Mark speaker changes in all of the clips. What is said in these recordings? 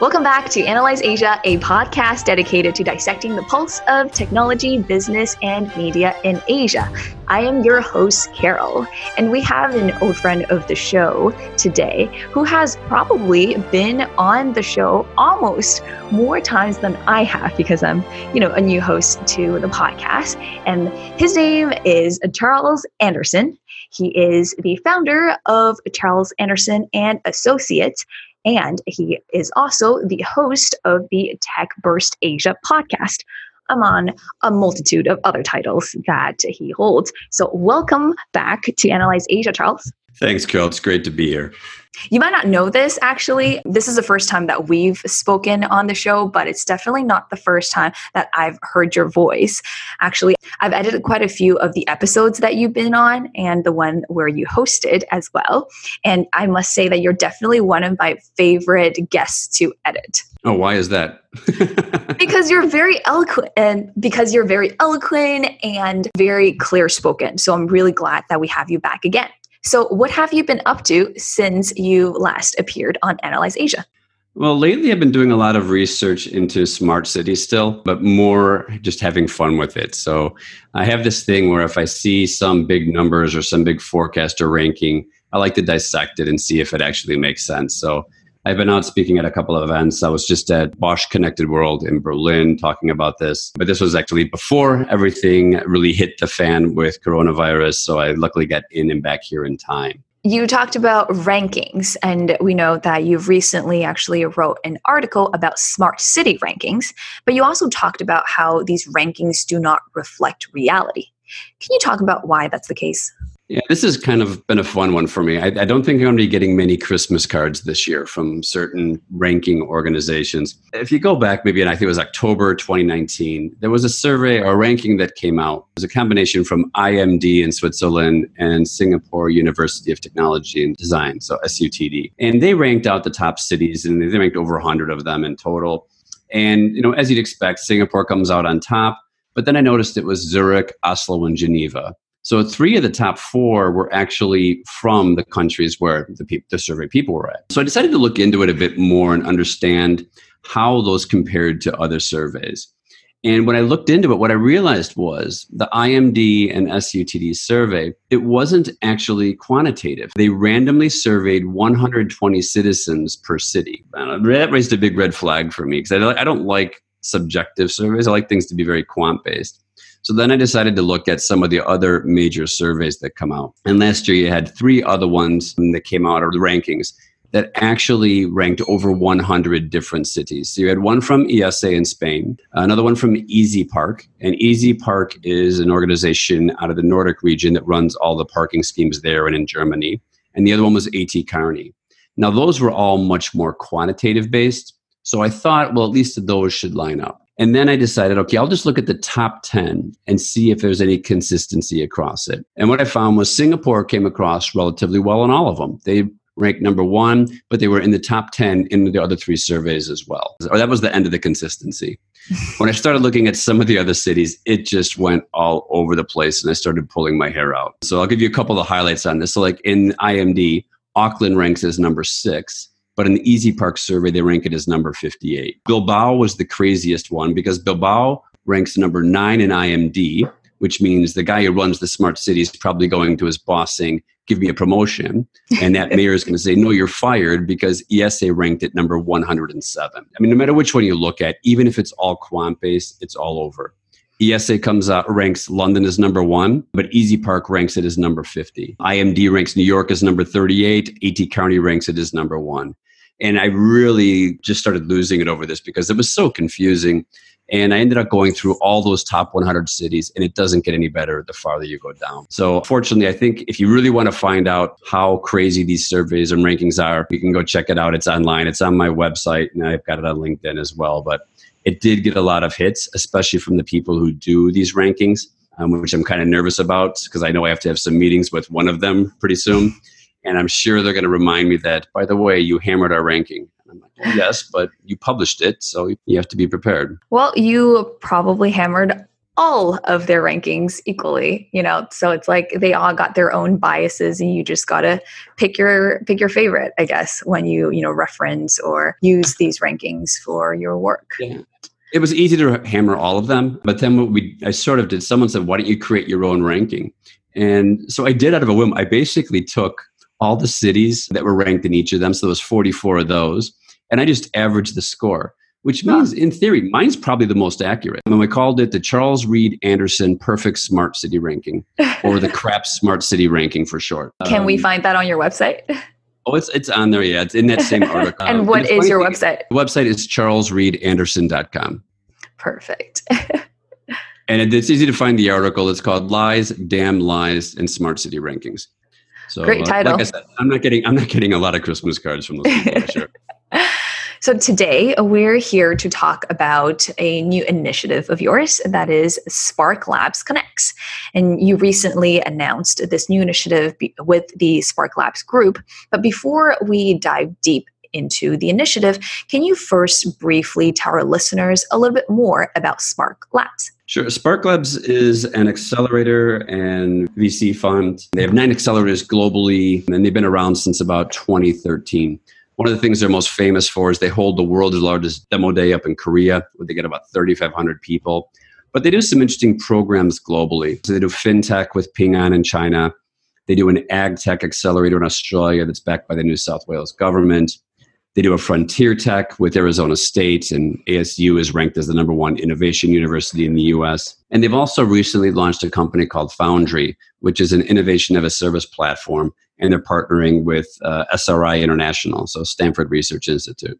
Speaker 1: Welcome back to Analyse Asia, a podcast dedicated to dissecting the pulse of technology, business, and media in Asia. I am your host, Carol, and we have an old friend of the show today who has probably been on the show almost more times than I have because I'm, a new host to the podcast. And his name is Charles Anderson. He is the founder of Charles Anderson and Associates, and he is also the host of the TechBurst Asia podcast, among a multitude of other titles that he holds. So welcome back to Analyse Asia, Charles.
Speaker 2: Thanks, Carol. It's great to be here.
Speaker 1: You might not know this, actually. This is the first time that we've spoken on the show, but it's definitely not the first time that I've heard your voice. Actually, I've edited quite a few of the episodes that you've been on and the one where you hosted as well. And I must say that you're definitely one of my favorite guests to edit.
Speaker 2: Oh, why is that?
Speaker 1: Because you're very eloquent and very clear spoken. So I'm really glad that we have you back again. So what have you been up to since you last appeared on Analyse Asia?
Speaker 2: Well, lately I've been doing a lot of research into smart cities still, but more just having fun with it. So I have this thing where if I see some big numbers or some big forecast or ranking, I like to dissect it and see if it actually makes sense. So I've been out speaking at a couple of events. I was just at Bosch Connected World in Berlin talking about this. But this was actually before everything really hit the fan with coronavirus. So I luckily got in and back here in time.
Speaker 1: You talked about rankings, and we know that you've recently actually wrote an article about smart city rankings, but you also talked about how these rankings do not reflect reality. Can you talk about why that's the case?
Speaker 2: Yeah, this has kind of been a fun one for me. I don't think I'm going to be getting many Christmas cards this year from certain ranking organizations. If you go back, maybe, and I think it was October 2019, there was a survey or ranking that came out. It was a combination from IMD in Switzerland and Singapore University of Technology and Design, so SUTD. And they ranked out the top cities, and they ranked over 100 of them in total. And, as you'd expect, Singapore comes out on top. But then I noticed it was Zurich, Oslo, and Geneva. So 3 of the top 4 were actually from the countries where the survey people were at. So I decided to look into it a bit more and understand how those compared to other surveys. And when I looked into it, what I realized was the IMD and SUTD survey, it wasn't actually quantitative. They randomly surveyed 120 citizens per city. And that raised a big red flag for me because I don't like subjective surveys. I like things to be very quant-based. So then I decided to look at some of the other major surveys that come out. And last year you had 3 other ones that came out of the rankings that actually ranked over 100 different cities. So you had one from ESA in Spain, another one from Easy Park. And Easy Park is an organization out of the Nordic region that runs all the parking schemes there and in Germany. And the other one was AT Kearney. Now those were all much more quantitative based. So I thought, well, at least those should line up. And then I decided, okay, I'll just look at the top 10 and see if there's any consistency across it. And what I found was Singapore came across relatively well in all of them. They ranked number 1, but they were in the top 10 in the other 3 surveys as well. Or that was the end of the consistency. When I started looking at some of the other cities, it just went all over the place and I started pulling my hair out. So I'll give you a couple of highlights on this. So like in IMD, Auckland ranks as number 6. But in the Easy Park survey, they rank it as number 58. Bilbao was the craziest one because Bilbao ranks number 9 in IMD, which means the guy who runs the smart city is probably going to his boss saying, give me a promotion. And that mayor is going to say, no, you're fired because ESA ranked at number 107. I mean, no matter which one you look at, even if it's all quant-based, it's all over. ESA comes out, ranks London as number 1, but Easy Park ranks it as number 50. IMD ranks New York as number 38. AT Kearney ranks it as number 1. And I really just started losing it over this because it was so confusing. And I ended up going through all those top 100 cities, and it doesn't get any better the farther you go down. So fortunately, I think if you really want to find out how crazy these surveys and rankings are, you can go check it out. It's online. It's on my website, and I've got it on LinkedIn as well. But it did get a lot of hits, especially from the people who do these rankings, which I'm kind of nervous about because I know I have to have some meetings with one of them pretty soon. And I'm sure they're going to remind me that, by the way, you hammered our ranking. And I'm like, well, yes, but you published it, so you have to be prepared.
Speaker 1: Well, you probably hammered all of their rankings equally, so it's like they all got their own biases, and you just got to pick your favorite, I guess, when you reference or use these rankings for your work.
Speaker 2: Yeah. It was easy to hammer all of them, but then I sort of did, someone said, why don't you create your own ranking? And so I did out of a whim. I basically took all the cities that were ranked in each of them, so there was 44 of those, and I just averaged the score, which means, in theory, mine's probably the most accurate. And we called it the Charles Reed Anderson Perfect Smart City Ranking, or the CRAP Smart City Ranking for short.
Speaker 1: Can we find that on your website?
Speaker 2: Oh, it's on there, yeah. It's in that same article.
Speaker 1: And what is your website?
Speaker 2: The website is charlesreedanderson.com.
Speaker 1: Perfect.
Speaker 2: And it's easy to find the article. It's called Lies, Damn Lies, and Smart City Rankings. So,
Speaker 1: great title.
Speaker 2: Like I said, I'm not getting a lot of Christmas cards from those people, for sure.
Speaker 1: So today we're here to talk about a new initiative of yours that is SparkLabs Connex. And you recently announced this new initiative with the SparkLabs Group. But before we dive deep into the initiative, can you first briefly tell our listeners a little bit more about SparkLabs?
Speaker 2: Sure. SparkLabs is an accelerator and VC fund. They have 9 accelerators globally, and they've been around since about 2013. One of the things they're most famous for is they hold the world's largest demo day up in Korea, where they get about 3,500 people. But they do some interesting programs globally. So they do fintech with Ping An in China. They do an ag tech accelerator in Australia that's backed by the New South Wales government. They do a frontier tech with Arizona State, and ASU is ranked as the #1 innovation university in the US. And they've also recently launched a company called Foundry, which is an innovation as a service platform. And they're partnering with SRI International, so Stanford Research Institute.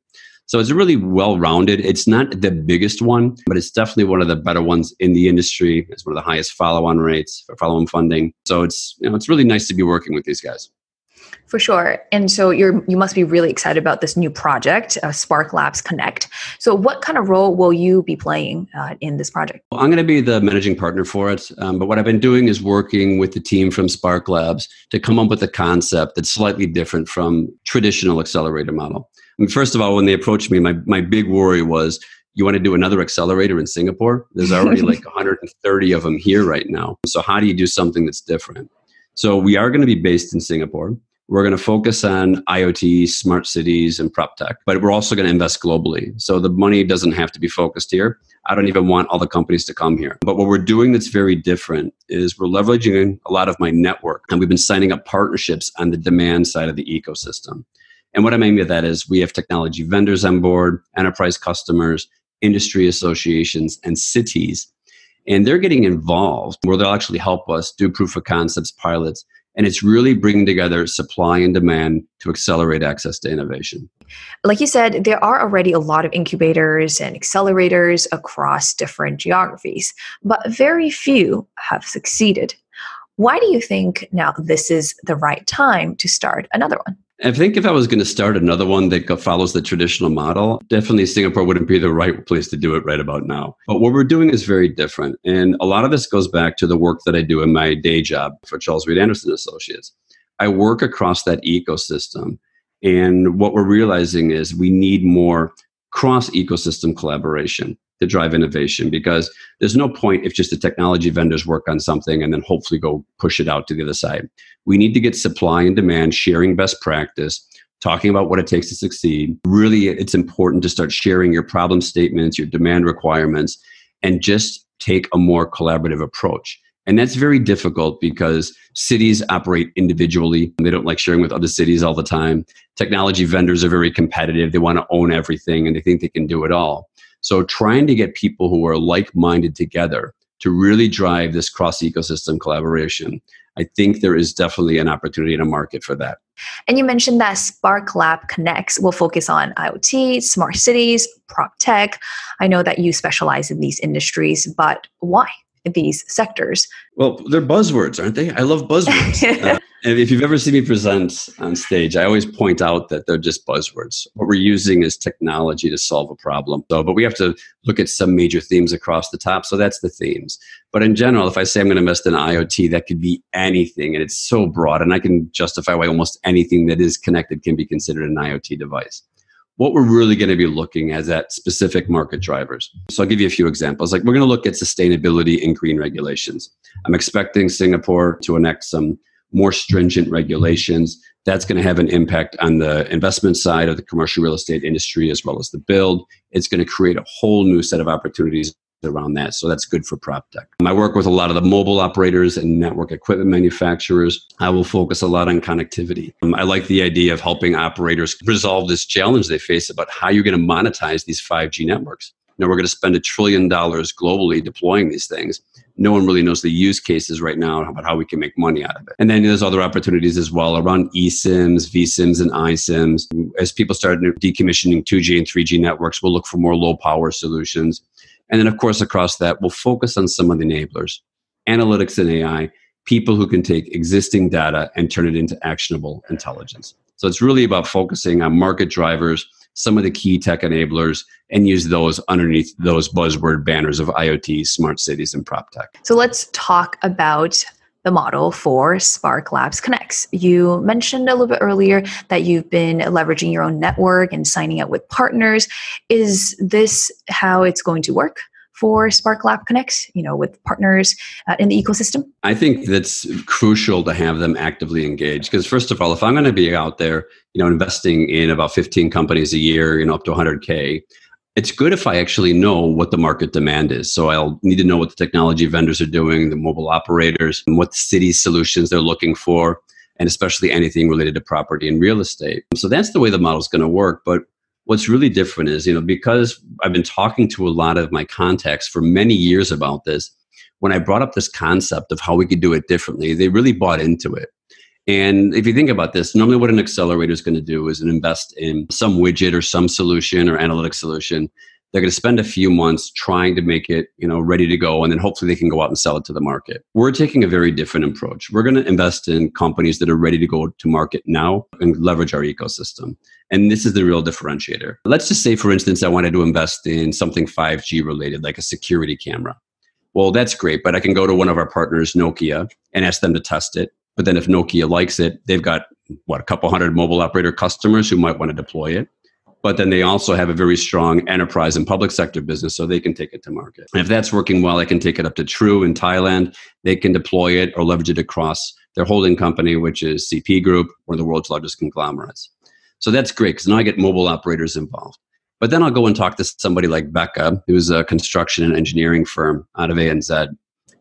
Speaker 2: So it's really well-rounded. It's not the biggest one, but it's definitely one of the better ones in the industry. It's one of the highest follow-on rates for follow-on funding. So it's really nice to be working with these guys.
Speaker 1: For sure. And so you must be really excited about this new project, SparkLabs Connect. So what kind of role will you be playing in this project?
Speaker 2: Well, I'm going to be the managing partner for it. But what I've been doing is working with the team from SparkLabs to come up with a concept that's slightly different from traditional accelerator model. I mean, first of all, when they approached me, my big worry was, you want to do another accelerator in Singapore? There's already like 130 of them here right now. So how do you do something that's different? So we are going to be based in Singapore. We're going to focus on IoT, smart cities, and prop tech, but we're also going to invest globally. So the money doesn't have to be focused here. I don't even want all the companies to come here. But what we're doing that's very different is we're leveraging a lot of my network, and we've been signing up partnerships on the demand side of the ecosystem. And what I mean by that is we have technology vendors on board, enterprise customers, industry associations, and cities. And they're getting involved where they'll actually help us do proof of concepts, pilots. And it's really bringing together supply and demand to accelerate access to innovation.
Speaker 1: Like you said, there are already a lot of incubators and accelerators across different geographies, but very few have succeeded. Why do you think now this is the right time to start another one?
Speaker 2: I think if I was going to start another one that follows the traditional model, definitely Singapore wouldn't be the right place to do it right about now. But what we're doing is very different. And a lot of this goes back to the work that I do in my day job for Charles Reed Anderson Associates. I work across that ecosystem. And what we're realizing is we need more cross-ecosystem collaboration to drive innovation, because there's no point if just the technology vendors work on something and then hopefully go push it out to the other side. We need to get supply and demand, sharing best practice, talking about what it takes to succeed. Really, it's important to start sharing your problem statements, your demand requirements, and just take a more collaborative approach. And that's very difficult because cities operate individually. They don't like sharing with other cities all the time. Technology vendors are very competitive. They want to own everything and they think they can do it all. So trying to get people who are like-minded together to really drive this cross-ecosystem collaboration, I think there is definitely an opportunity in a market for that.
Speaker 1: And you mentioned that SparkLabs Connex will focus on IoT, smart cities, prop tech. I know that you specialize in these industries, but why these sectors?
Speaker 2: Well, they're buzzwords, aren't they? I love buzzwords. And if you've ever seen me present on stage, I always point out that they're just buzzwords. What we're using is technology to solve a problem. But we have to look at some major themes across the top. So that's the themes. But in general, if I say I'm going to invest in IoT, that could be anything. And it's so broad. And I can justify why almost anything that is connected can be considered an IoT device. what we're really going to be looking at specific market drivers. So I'll give you a few examples. Like we're going to look at sustainability and green regulations. I'm expecting Singapore to enact some more stringent regulations. That's going to have an impact on the investment side of the commercial real estate industry as well as the build. It's going to create a whole new set of opportunities around that. So that's good for prop tech. I work with a lot of the mobile operators and network equipment manufacturers. I will focus a lot on connectivity. I like the idea of helping operators resolve this challenge they face about how you're going to monetize these 5G networks. Now, we're going to spend $1 trillion globally deploying these things. No one really knows the use cases right now about how we can make money out of it. And then there's other opportunities as well around eSIMs, vSIMs, and iSIMs. As people start decommissioning 2G and 3G networks, we'll look for more low power solutions. And then, of course, across that, we'll focus on some of the enablers, analytics and AI, people who can take existing data and turn it into actionable intelligence. So it's really about focusing on market drivers, some of the key tech enablers, and use those underneath those buzzword banners of IoT, smart cities, and prop tech.
Speaker 1: So let's talk about the model for SparkLabs Connex. You mentioned a little bit earlier that you've been leveraging your own network and signing up with partners. Is this how it's going to work for SparkLabs Connex, with partners in the ecosystem?
Speaker 2: I think that's crucial to have them actively engaged. Because first of all, if I'm going to be out there, investing in about 15 companies a year, up to 100K, it's good if I actually know what the market demand is. So I'll need to know what the technology vendors are doing, the mobile operators, and what the city solutions they're looking for, and especially anything related to property and real estate. So that's the way the model is going to work. But what's really different is, because I've been talking to a lot of my contacts for many years about this, when I brought up this concept of how we could do it differently, they really bought into it. And if you think about this, normally what an accelerator is going to do is invest in some widget or some solution or analytic solution. They're going to spend a few months trying to make it, ready to go, and then hopefully they can go out and sell it to the market. We're taking a very different approach. We're going to invest in companies that are ready to go to market now and leverage our ecosystem. And this is the real differentiator. Let's just say, for instance, I wanted to invest in something 5G related, like a security camera. Well, that's great, but I can go to one of our partners, Nokia, and ask them to test it. But then if Nokia likes it, they've got, a couple hundred mobile operator customers who might want to deploy it. But then they also have a very strong enterprise and public sector business, so they can take it to market. And if that's working well, I can take it up to True in Thailand. They can deploy it or leverage it across their holding company, which is CP Group, one of the world's largest conglomerates. So that's great, because now I get mobile operators involved. But then I'll go and talk to somebody like Becca, who's a construction and engineering firm out of ANZ.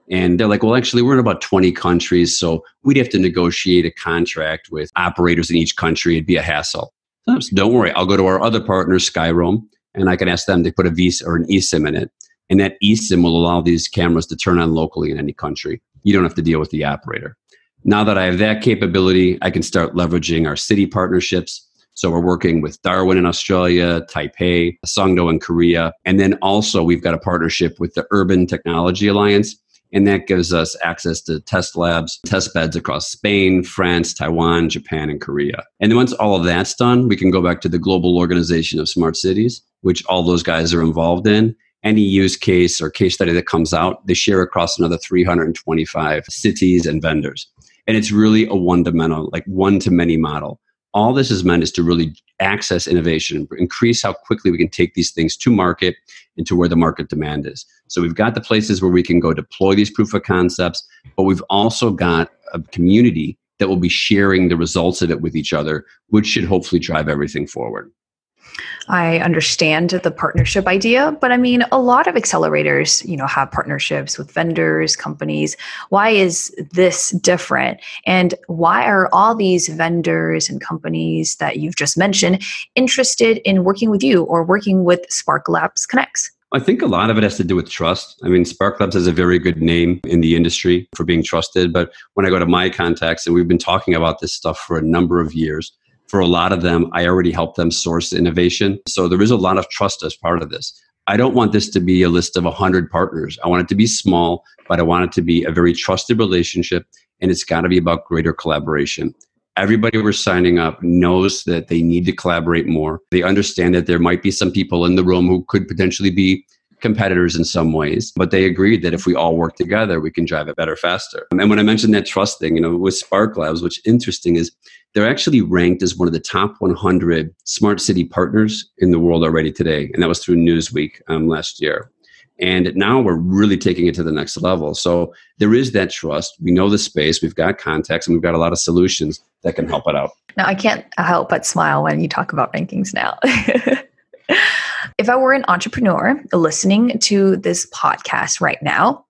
Speaker 2: And they're like, well, actually, we're in about 20 countries, so we'd have to negotiate a contract with operators in each country. It'd be a hassle. So don't worry, I'll go to our other partner, Skyroam, and I can ask them to put a vSIM or an eSIM in it. And that eSIM will allow these cameras to turn on locally in any country. You don't have to deal with the operator. Now that I have that capability, I can start leveraging our city partnerships. So we're working with Darwin in Australia, Taipei, Songdo in Korea. And then also we've got a partnership with the Urban Technology Alliance. And that gives us access to test labs, test beds across Spain, France, Taiwan, Japan, and Korea. And then once all of that's done, we can go back to the global organization of smart cities, which all those guys are involved in. Any use case or case study that comes out, they share across another 325 cities and vendors. And it's really a one-to-many, like one-to-many model. All this is meant is to really access innovation, increase how quickly we can take these things to market and to where the market demand is. So we've got the places where we can go deploy these proof of concepts, but we've also got a community that will be sharing the results of it with each other, which should hopefully drive everything forward.
Speaker 1: I understand the partnership idea, but I mean, a lot of accelerators, have partnerships with vendors, companies. Why is this different? And why are all these vendors and companies that you've just mentioned interested in working with you or working with SparkLabs Connex?
Speaker 2: I think a lot of it has to do with trust. I mean, SparkLabs has a very good name in the industry for being trusted. But when I go to my contacts, and we've been talking about this stuff for a number of years, for a lot of them, I already helped them source innovation. So there is a lot of trust as part of this. I don't want this to be a list of 100 partners. I want it to be small, but I want it to be a very trusted relationship, and it's got to be about greater collaboration. Everybody we're signing up knows that they need to collaborate more. They understand that there might be some people in the room who could potentially be competitors in some ways, but they agreed that if we all work together, we can drive it better, faster. And when I mentioned that trust thing, with SparkLabs, what's interesting is they're actually ranked as one of the top 100 smart city partners in the world already today. And that was through Newsweek last year. And now we're really taking it to the next level. So there is that trust. We know the space, we've got contacts, and we've got a lot of solutions that can help it out.
Speaker 1: Now, I can't help but smile when you talk about rankings now. If I were an entrepreneur listening to this podcast right now,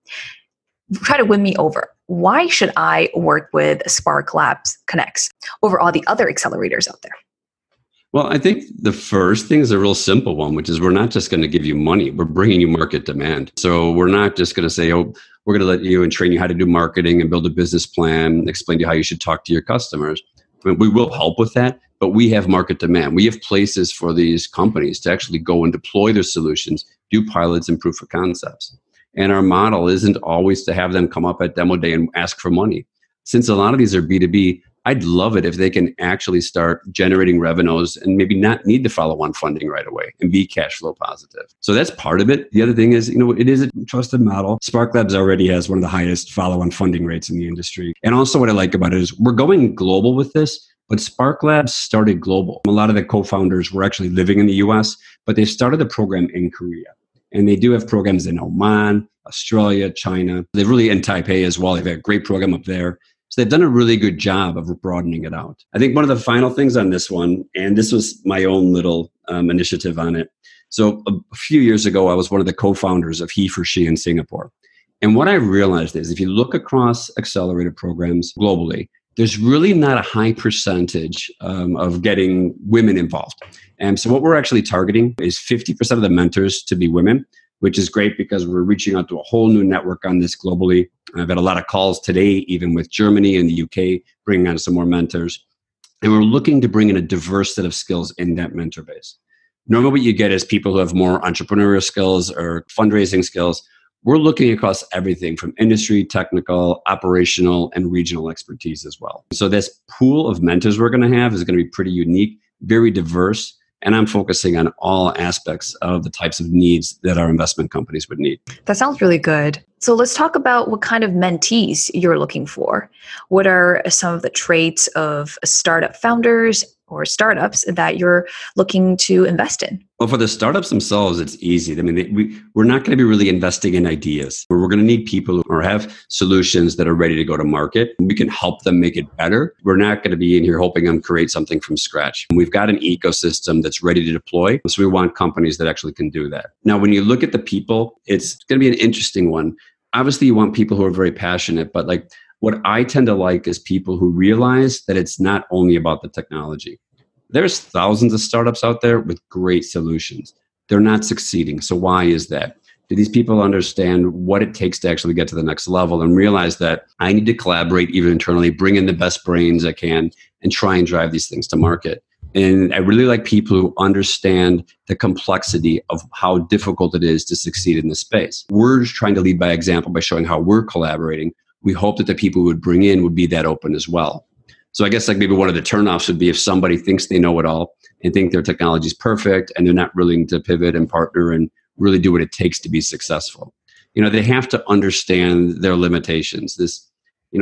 Speaker 1: try to win me over. Why should I work with SparkLabs Connex over all the other accelerators out there?
Speaker 2: Well, I think the first thing is a real simple one, which is we're not just going to give you money. We're bringing you market demand. So we're not just going to say, oh, we're going to let you and train you how to do marketing and build a business plan, explain to you how you should talk to your customers. I mean, we will help with that, but we have market demand. We have places for these companies to actually go and deploy their solutions, do pilots and proof of concepts. And our model isn't always to have them come up at demo day and ask for money. Since a lot of these are B2B, I'd love it if they can actually start generating revenues and maybe not need to follow on funding right away and be cash flow positive. So that's part of it. The other thing is, it is a trusted model. SparkLabs already has one of the highest follow-on funding rates in the industry. And also what I like about it is we're going global with this, but SparkLabs started global. A lot of the co-founders were actually living in the US, but they started the program in Korea. And they do have programs in Oman, Australia, China. They're really in Taipei as well. They've got a great program up there. So they've done a really good job of broadening it out. I think one of the final things on this one, and this was my own little initiative on it. So a few years ago, I was one of the co-founders of He for She in Singapore. And what I realized is if you look across accelerator programs globally, there's really not a high percentage of getting women involved. And so what we're actually targeting is 50% of the mentors to be women, which is great because we're reaching out to a whole new network on this globally. I've had a lot of calls today, even with Germany and the UK, bringing on some more mentors. And we're looking to bring in a diverse set of skills in that mentor base. Normally what you get is people who have more entrepreneurial skills or fundraising skills. We're looking across everything from industry, technical, operational, and regional expertise as well. So this pool of mentors we're going to have is going to be pretty unique, very diverse. And I'm focusing on all aspects of the types of needs that our investment companies would need.
Speaker 1: That sounds really good. So let's talk about what kind of mentees you're looking for. What are some of the traits of startup founders or startups that you're looking to invest in?
Speaker 2: Well, for the startups themselves, it's easy. I mean, we're not going to be really investing in ideas. We're going to need people who have solutions that are ready to go to market. We can help them make it better. We're not going to be in here hoping them create something from scratch. We've got an ecosystem that's ready to deploy. So we want companies that actually can do that. Now, when you look at the people, it's going to be an interesting one. Obviously, you want people who are very passionate, but what I tend to like is people who realize that it's not only about the technology. There's thousands of startups out there with great solutions. They're not succeeding. So why is that? Do these people understand what it takes to actually get to the next level and realize that I need to collaborate even internally, bring in the best brains I can, and try and drive these things to market? And I really like people who understand the complexity of how difficult it is to succeed in this space. We're trying to lead by example by showing how we're collaborating. We hope that the people we would bring in would be that open as well. So I guess maybe one of the turnoffs would be if somebody thinks they know it all and think their technology is perfect and they're not willing to pivot and partner and really do what it takes to be successful. They have to understand their limitations.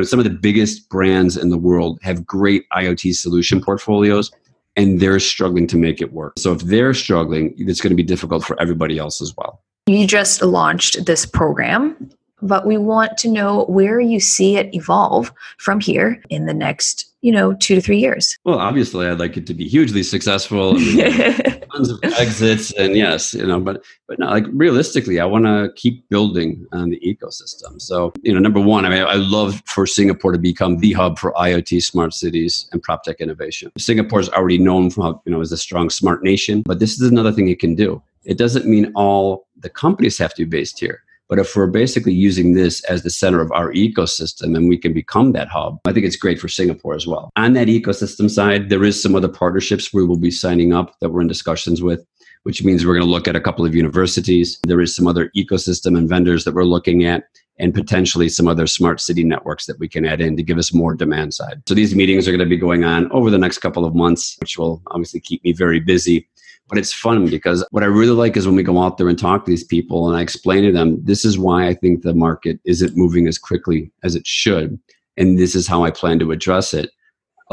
Speaker 2: Some of the biggest brands in the world have great IoT solution portfolios and they're struggling to make it work. So if they're struggling, it's going to be difficult for everybody else as well.
Speaker 1: You just launched this program, but we want to know where you see it evolve from here in the next 2 to 3 years.
Speaker 2: Well, obviously, I'd like it to be hugely successful. Tons of exits, and yes, but no, realistically, I want to keep building on the ecosystem. So, number one, I love for Singapore to become the hub for IoT, smart cities, and prop tech innovation. Singapore is already known for as a strong smart nation, but this is another thing it can do. It doesn't mean all the companies have to be based here. But if we're basically using this as the center of our ecosystem and we can become that hub, I think it's great for Singapore as well. On that ecosystem side, there is some other partnerships we will be signing up that we're in discussions with, which means we're going to look at a couple of universities. There is some other ecosystem and vendors that we're looking at, and potentially some other smart city networks that we can add in to give us more demand side. So these meetings are going to be going on over the next couple of months, which will obviously keep me very busy. But it's fun because what I really like is when we go out there and talk to these people and I explain to them, this is why I think the market isn't moving as quickly as it should. And this is how I plan to address it.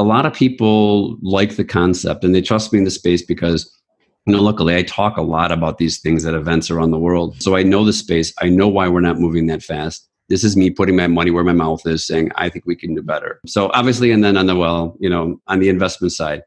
Speaker 2: A lot of people like the concept and they trust me in the space because, luckily I talk a lot about these things at events around the world. So I know the space. I know why we're not moving that fast. This is me putting my money where my mouth is, saying, I think we can do better. So obviously, and then on the investment side,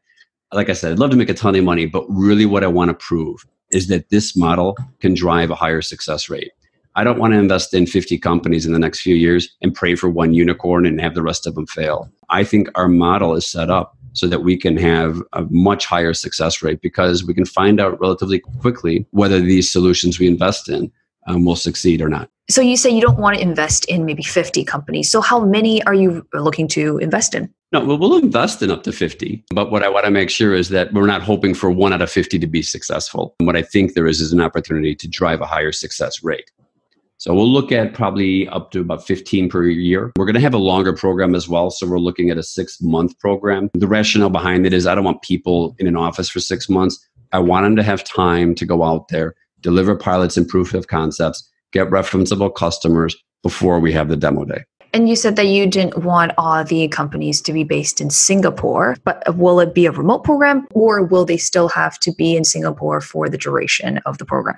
Speaker 2: like I said, I'd love to make a ton of money, but really what I want to prove is that this model can drive a higher success rate. I don't want to invest in 50 companies in the next few years and pray for one unicorn and have the rest of them fail. I think our model is set up so that we can have a much higher success rate because we can find out relatively quickly whether these solutions we invest in will succeed or not.
Speaker 1: So you say you don't want to invest in maybe 50 companies. So how many are you looking to invest in?
Speaker 2: No, we'll invest in up to 50. But what I want to make sure is that we're not hoping for 1 out of 50 to be successful. And what I think there is an opportunity to drive a higher success rate. So we'll look at probably up to about 15 per year. We're going to have a longer program as well. So we're looking at a 6-month program. The rationale behind it is I don't want people in an office for 6 months. I want them to have time to go out there, deliver pilots and proof of concepts, get referenceable customers before we have the demo day.
Speaker 1: And you said that you didn't want all the companies to be based in Singapore, but will it be a remote program or will they still have to be in Singapore for the duration of the program?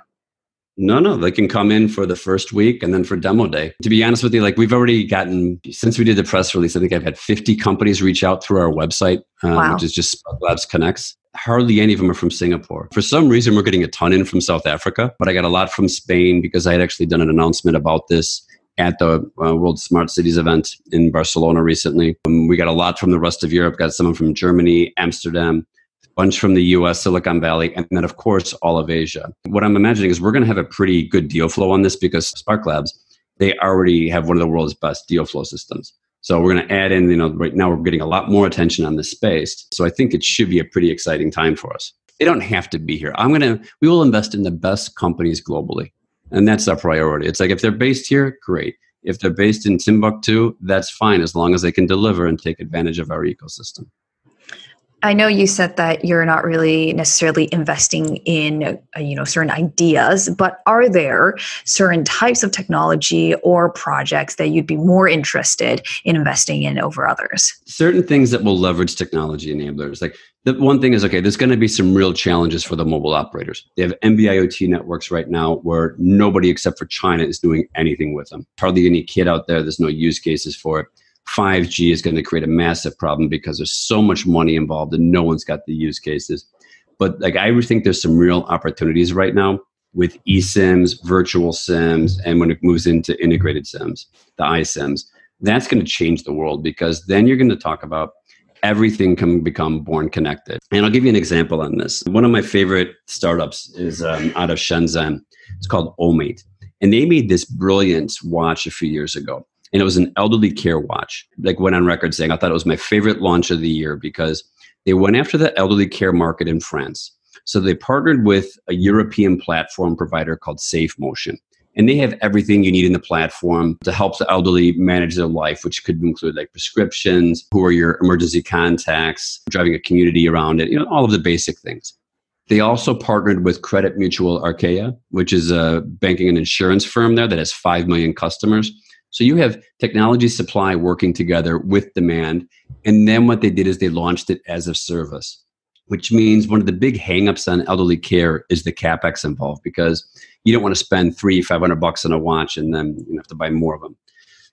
Speaker 2: No, they can come in for the first week and then for demo day. To be honest with you, we've already gotten, since we did the press release, I think I've had 50 companies reach out through our website, which is just SparkLabs Connex. Hardly any of them are from Singapore. For some reason, we're getting a ton in from South Africa, but I got a lot from Spain because I had actually done an announcement about this at the World Smart Cities event in Barcelona recently. We got a lot from the rest of Europe, got someone from Germany, Amsterdam, a bunch from the US, Silicon Valley, and then of course, all of Asia. What I'm imagining is we're going to have a pretty good deal flow on this because SparkLabs, they already have one of the world's best deal flow systems. So we're going to add in, right now we're getting a lot more attention on this space. So I think it should be a pretty exciting time for us. They don't have to be here. We will invest in the best companies globally. And that's our priority. It's like if they're based here, great. If they're based in Timbuktu, that's fine as long as they can deliver and take advantage of our ecosystem.
Speaker 1: I know you said that you're not really necessarily investing in, certain ideas, but are there certain types of technology or projects that you'd be more interested in investing in over others? Certain
Speaker 2: things that will leverage technology enablers. Like the one thing is, there's going to be some real challenges for the mobile operators. They have NB-IoT networks right now where nobody except for China is doing anything with them. Hardly any kid out there. There's no use cases for it. 5G is going to create a massive problem because there's so much money involved and no one's got the use cases. But I would think there's some real opportunities right now with eSIMs, virtual SIMs, and when it moves into integrated SIMs, the iSIMs, that's going to change the world because then you're going to talk about everything can become born connected. And I'll give you an example on this. One of my favorite startups is out of Shenzhen. It's called Omate. And they made this brilliant watch a few years ago. And it was an elderly care watch. Went on record saying, I thought it was my favorite launch of the year because they went after the elderly care market in France. So they partnered with a European platform provider called SafeMotion. And they have everything you need in the platform to help the elderly manage their life, which could include prescriptions, who are your emergency contacts, driving a community around it, all of the basic things. They also partnered with Credit Mutual Arcaea, which is a banking and insurance firm there that has 5 million customers. So you have technology supply working together with demand. And then what they did is they launched it as a service, which means one of the big hangups on elderly care is the CapEx involved because you don't want to spend $300-500 on a watch and then you have to buy more of them.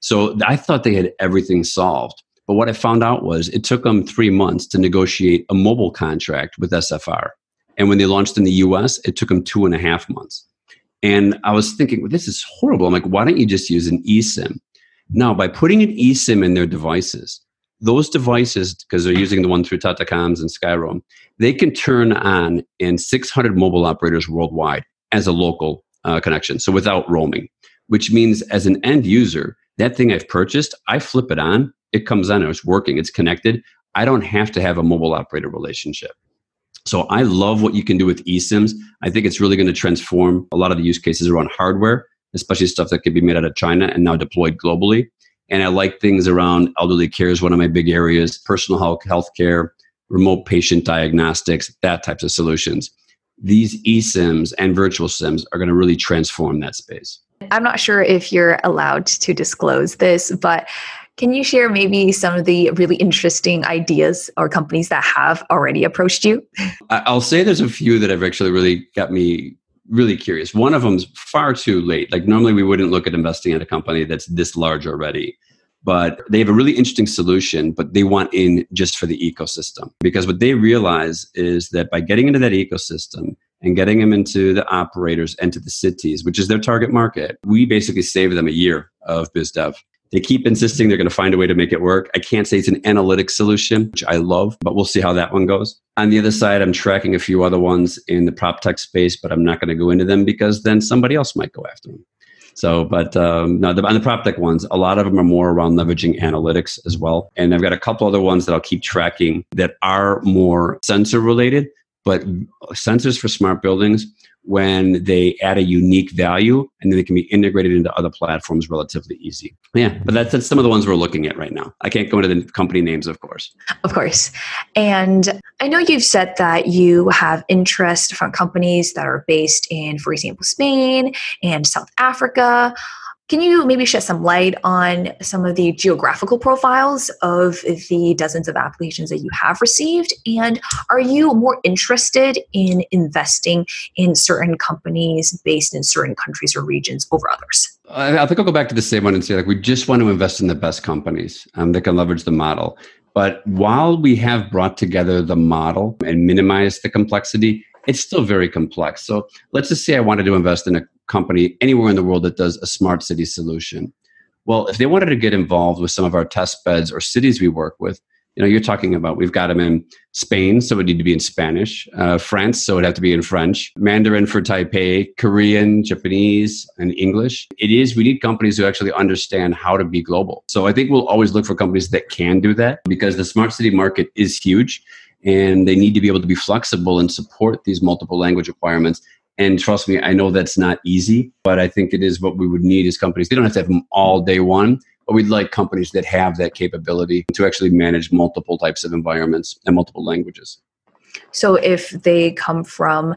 Speaker 2: So I thought they had everything solved. But what I found out was it took them 3 months to negotiate a mobile contract with SFR. And when they launched in the US, it took them 2.5 months. And I was thinking, well, this is horrible. I'm like, why don't you just use an eSIM? Now, by putting an eSIM in their devices, those devices, because they're using the one through Tata Comms and Skyroam, they can turn on in 600 mobile operators worldwide as a local connection, so without roaming, which means as an end user, that thing I've purchased, I flip it on, it comes on, and it's working, it's connected. I don't have to have a mobile operator relationship. So I love what you can do with eSIMs. I think it's really going to transform a lot of the use cases around hardware, especially stuff that could be made out of China and now deployed globally. And I like things around elderly care is one of my big areas, personal health care, remote patient diagnostics, that types of solutions. these eSIMs and virtual SIMs are going to really transform that space.
Speaker 1: I'm not sure if you're allowed to disclose this, but can you share maybe some of the really interesting ideas or companies that have already approached you?
Speaker 2: I'll say there's a few that have actually really got me really curious. One of them's far too late. Like normally we wouldn't look at investing in a company that's this large already. But they have a really interesting solution, but they want in just for the ecosystem. Because what they realize is that by getting into that ecosystem and getting them into the operators and to the cities, which is their target market, we basically save them a year of biz dev. They keep insisting they're going to find a way to make it work. I can't say it's an analytics solution, which I love, but we'll see how that one goes. On the other side, I'm tracking a few other ones in the prop tech space, but I'm not going to go into them because then somebody else might go after them. So, but no, on the prop tech ones, a lot of them are more around leveraging analytics as well. And I've got a couple other ones that I'll keep tracking that are more sensor related, but sensors for smart buildings when they add a unique value and then they can be integrated into other platforms relatively easy. Yeah, but that's some of the ones we're looking at right now. I can't go into the company names, of course.
Speaker 1: Of course. And I know you've said that you have interest from companies that are based in, for example, Spain and South Africa. Can you maybe shed some light on some of the geographical profiles of the dozens of applications that you have received? And are you more interested in investing in certain companies based in certain countries or regions over others?
Speaker 2: I think I'll go back to the same one and say, like, we just want to invest in the best companies that can leverage the model. But while we have brought together the model and minimized the complexity, it's still very complex. So let's just say I wanted to invest in a company anywhere in the world that does a smart city solution. Well, if they wanted to get involved with some of our test beds or cities we work with, you're talking about, we've got them in Spain, so it would need to be in Spanish, France, so it would have to be in French, Mandarin for Taipei, Korean, Japanese, and English. We need companies who actually understand how to be global. So I think we'll always look for companies that can do that because the smart city market is huge and they need to be able to be flexible and support these multiple language requirements. And trust me, I know that's not easy, but I think it is what we would need as companies. They don't have to have them all day one, but we'd like companies that have that capability to actually manage multiple types of environments and multiple languages.
Speaker 1: So if they come from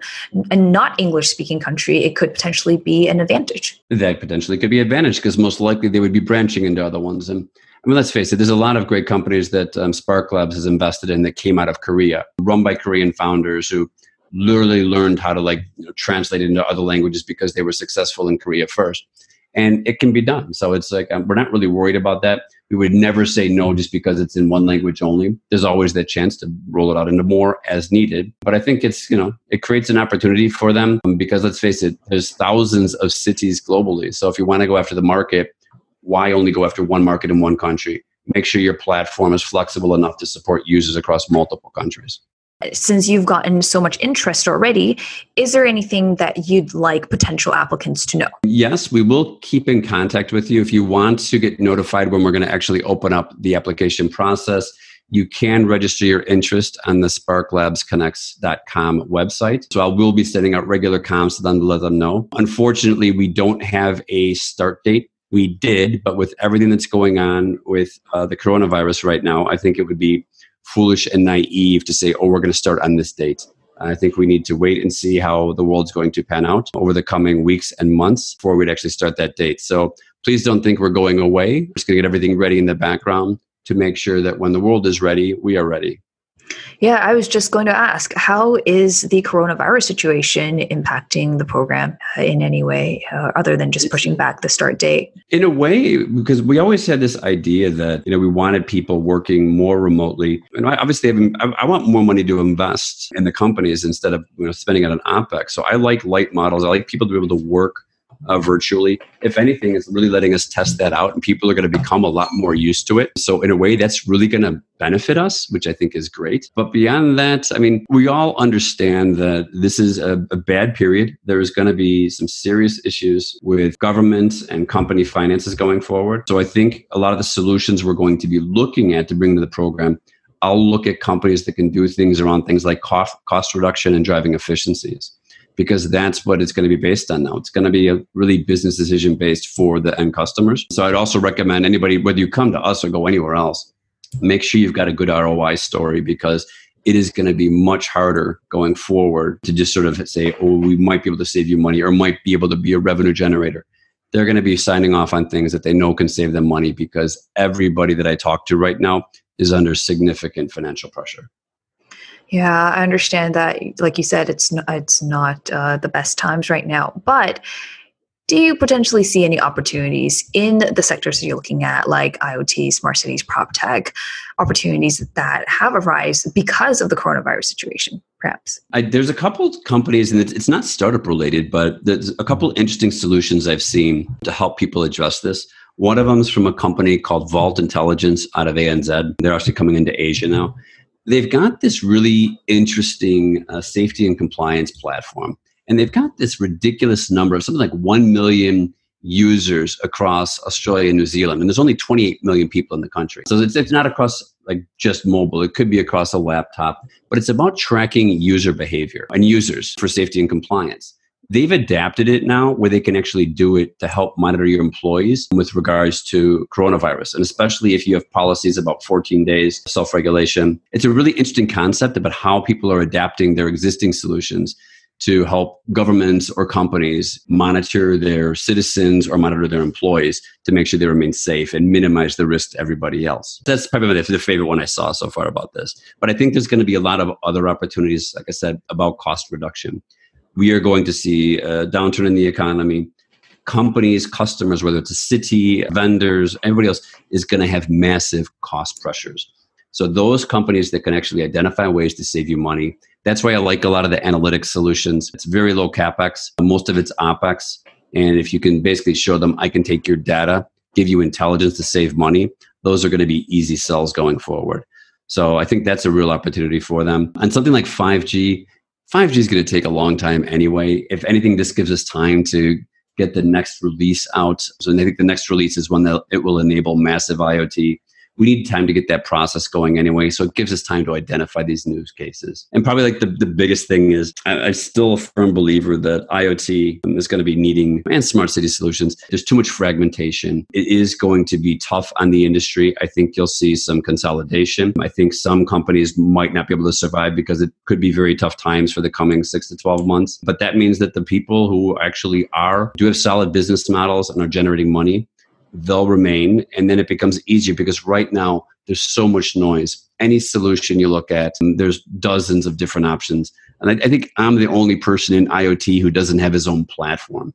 Speaker 1: a not English-speaking country, it could potentially be an advantage.
Speaker 2: That potentially could be an advantage because most likely they would be branching into other ones. And I mean, let's face it, there's a lot of great companies that SparkLabs has invested in that came out of Korea, run by Korean founders who literally learned how to translate it into other languages because they were successful in Korea first. And it can be done. So it's like, we're not really worried about that. We would never say no just because it's in one language only. There's always that chance to roll it out into more as needed. But I think it creates an opportunity for them because let's face it, there's thousands of cities globally. So if you want to go after the market, why only go after one market in one country? Make sure your platform is flexible enough to support users across multiple countries.
Speaker 1: Since you've gotten so much interest already, is there anything that you'd like potential applicants to know?
Speaker 2: Yes, we will keep in contact with you. If you want to get notified when we're going to actually open up the application process, you can register your interest on the SparkLabsConnex.com website. So I will be sending out regular comms to them to let them know. Unfortunately, we don't have a start date. We did, but with everything that's going on with the coronavirus right now, I think it would be foolish and naive to say, we're going to start on this date. I think we need to wait and see how the world's going to pan out over the coming weeks and months before we'd actually start that date. So please don't think we're going away. We're just going to get everything ready in the background to make sure that when the world is ready, we are ready.
Speaker 1: Yeah, I was just going to ask, how is the coronavirus situation impacting the program in any way other than just pushing back the start date?
Speaker 2: In a way, because we always had this idea that we wanted people working more remotely. And obviously, I want more money to invest in the companies instead of spending it on OpEx. So I like light models. I like people to be able to work virtually. If anything, it's really letting us test that out and people are going to become a lot more used to it. So in a way, that's really going to benefit us, which I think is great. But beyond that, I mean, we all understand that this is a bad period. There's going to be some serious issues with government and company finances going forward. So I think a lot of the solutions we're going to be looking at to bring to the program, I'll look at companies that can do things around things like cost reduction and driving efficiencies. Because that's what it's going to be based on now. It's going to be a really business decision based for the end customers. So I'd also recommend anybody, whether you come to us or go anywhere else, make sure you've got a good ROI story because it is going to be much harder going forward to just sort of say, oh, we might be able to save you money or might be able to be a revenue generator. They're going to be signing off on things that they know can save them money because everybody that I talk to right now is under significant financial pressure.
Speaker 1: Yeah, I understand that. Like you said, it's not the best times right now. But do you potentially see any opportunities in the sectors that you're looking at, like IoT, smart cities, prop tech, opportunities that have arisen because of the coronavirus situation, perhaps?
Speaker 2: There's a couple companies, and it's not startup related, but there's a couple interesting solutions I've seen to help people address this. One of them is from a company called Vault Intelligence out of ANZ. They're actually coming into Asia now. They've got this really interesting safety and compliance platform. And they've got this ridiculous number of something like 1 million users across Australia and New Zealand. And there's only 28 million people in the country. So it's not across like just mobile. It could be across a laptop. But it's about tracking user behavior and users for safety and compliance. They've adapted it now where they can actually do it to help monitor your employees with regards to coronavirus. And especially if you have policies about 14 days self-regulation. It's a really interesting concept about how people are adapting their existing solutions to help governments or companies monitor their citizens or monitor their employees to make sure they remain safe and minimize the risk to everybody else. That's probably the favorite one I saw so far about this. But I think there's going to be a lot of other opportunities, like I said, about cost reduction. We are going to see a downturn in the economy. Companies, customers, whether it's a city, vendors, everybody else is going to have massive cost pressures. So those companies that can actually identify ways to save you money, that's why I like a lot of the analytics solutions. It's very low CapEx. Most of it's OpEx. And if you can basically show them, I can take your data, give you intelligence to save money, those are going to be easy sells going forward. So I think that's a real opportunity for them. And something like 5G is going to take a long time anyway. If anything, this gives us time to get the next release out. So I think the next release is when it will enable massive IoT. We need time to get that process going anyway. So it gives us time to identify these use cases. And probably like the biggest thing is I'm still a firm believer that IoT is going to be needing, and smart city solutions. There's too much fragmentation. It is going to be tough on the industry. I think you'll see some consolidation. I think some companies might not be able to survive because it could be very tough times for the coming 6 to 12 months. But that means that the people who actually do have solid business models and are generating money, they'll remain. And then it becomes easier because right now there's so much noise. Any solution you look at, there's dozens of different options. And I think I'm the only person in IoT who doesn't have his own platform.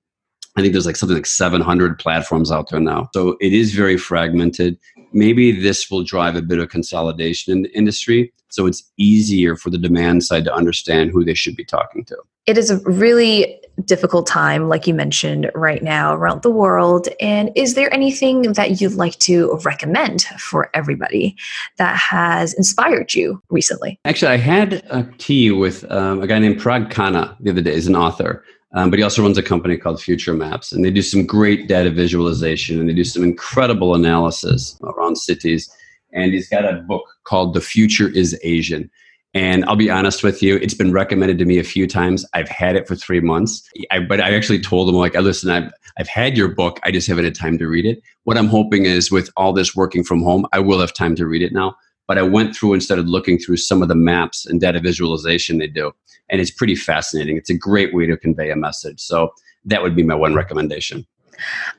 Speaker 2: I think there's like something like 700 platforms out there now. So it is very fragmented. Maybe this will drive a bit of consolidation in the industry. So it's easier for the demand side to understand who they should be talking to.
Speaker 1: It is a really difficult time, like you mentioned, right now around the world. And is there anything that you'd like to recommend for everybody that has inspired you recently?
Speaker 2: Actually, I had a tea with a guy named Parag Khanna the other day. He's an author, but he also runs a company called Future Maps. And they do some great data visualization, and they do some incredible analysis around cities. And he's got a book called The Future is Asian. And I'll be honest with you, it's been recommended to me a few times. I've had it for 3 months. But I actually told him, like, listen, I've had your book. I just haven't had time to read it. What I'm hoping is with all this working from home, I will have time to read it now. But I went through and started looking through some of the maps and data visualization they do. And it's pretty fascinating. It's a great way to convey a message. So that would be my one recommendation.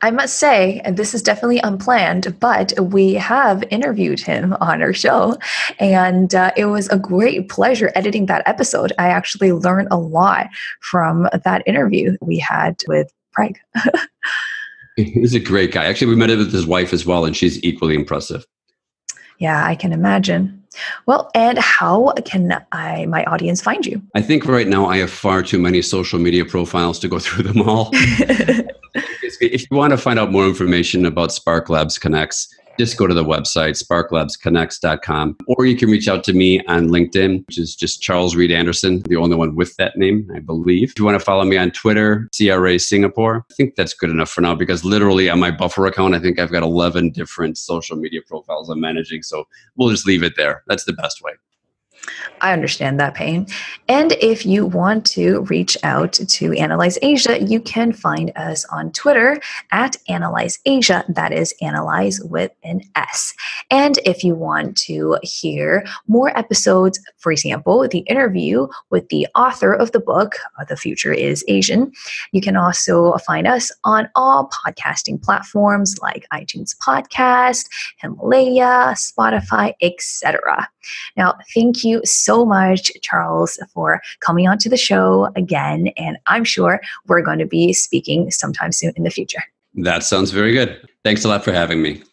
Speaker 1: I must say, and this is definitely unplanned, but we have interviewed him on our show, and it was a great pleasure editing that episode. I actually learned a lot from that interview we had with Parag.
Speaker 2: He's a great guy. Actually, we met him with his wife as well, and she's equally impressive.
Speaker 1: Yeah, I can imagine. Well, and how can my audience find you?
Speaker 2: I think right now I have far too many social media profiles to go through them all. If you want to find out more information about SparkLabs Connex, just go to the website, sparklabsconnex.com, or you can reach out to me on LinkedIn, which is just Charles Reed Anderson, the only one with that name, I believe. If you want to follow me on Twitter, CRA Singapore, I think that's good enough for now because literally on my buffer account, I think I've got 11 different social media profiles I'm managing. So we'll just leave it there. That's the best way.
Speaker 1: I understand that pain. And if you want to reach out to Analyse Asia, you can find us on Twitter at Analyse Asia. That is Analyze with an S. And if you want to hear more episodes, for example, the interview with the author of the book, The Future is Asian, you can also find us on all podcasting platforms like iTunes Podcast, Himalaya, Spotify, etc. Now, thank you so much, Charles, for coming onto the show again. And I'm sure we're going to be speaking sometime soon in the future.
Speaker 2: That sounds very good. Thanks a lot for having me.